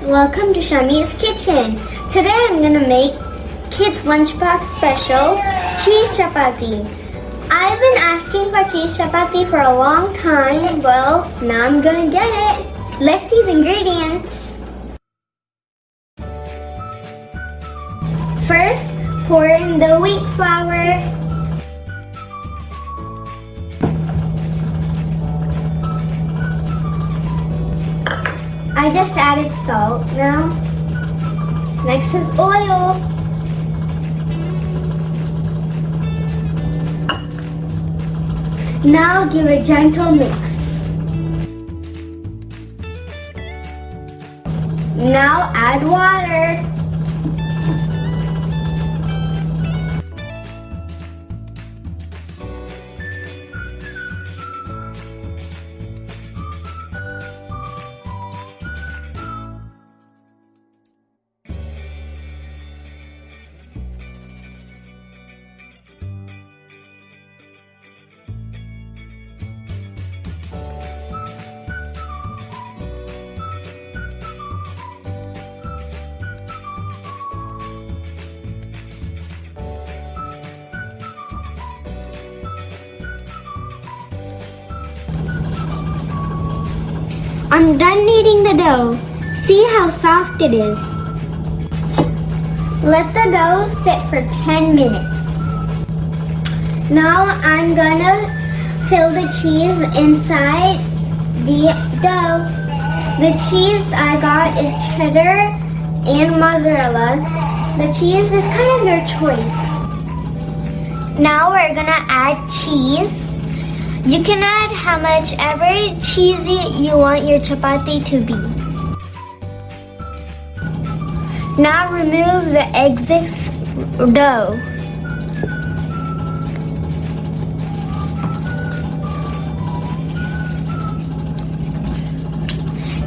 welcome to Shami's Kitchen. Today I'm gonna make kids lunchbox special cheese chapati. I've been asking for cheese chapati for a long time. Well, now I'm gonna get it. Let's see the ingredients. First, pour in the wheat flour. I just added salt now. Next is oil. Now give a gentle mix. Now add water. I'm done kneading the dough. See how soft it is. Let the dough sit for 10 minutes. Now I'm gonna fill the cheese inside the dough. The cheese I got is cheddar and mozzarella. The cheese is kind of your choice. Now we're gonna add cheese. You can add how much ever cheesy you want your chapati to be. Now remove the excess dough.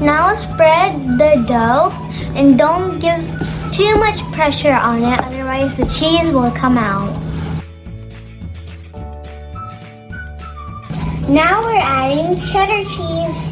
Now spread the dough and don't give too much pressure on it, otherwise the cheese will come out. Now we're adding cheddar cheese.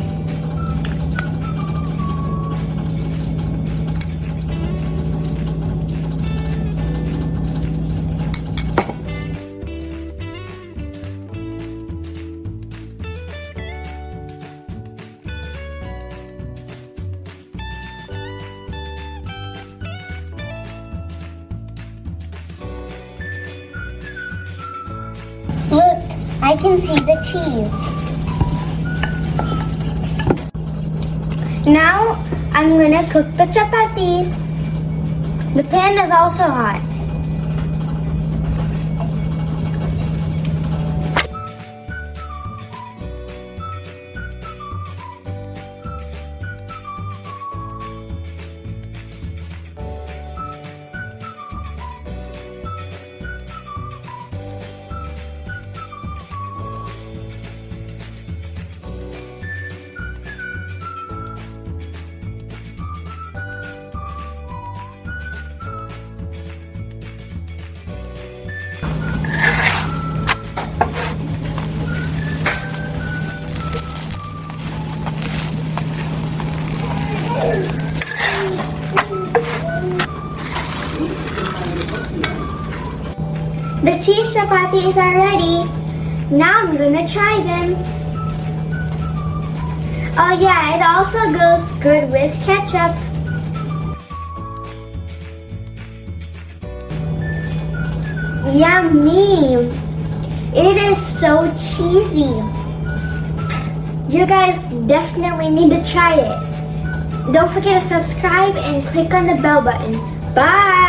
Look, I can see the cheese. Now I'm gonna cook the chapati. The pan is also hot. The cheese chapatis are ready. Now I'm gonna try them. Oh yeah, it also goes good with ketchup. Yummy! It is so cheesy. You guys definitely need to try it. Don't forget to subscribe and click on the bell button. Bye!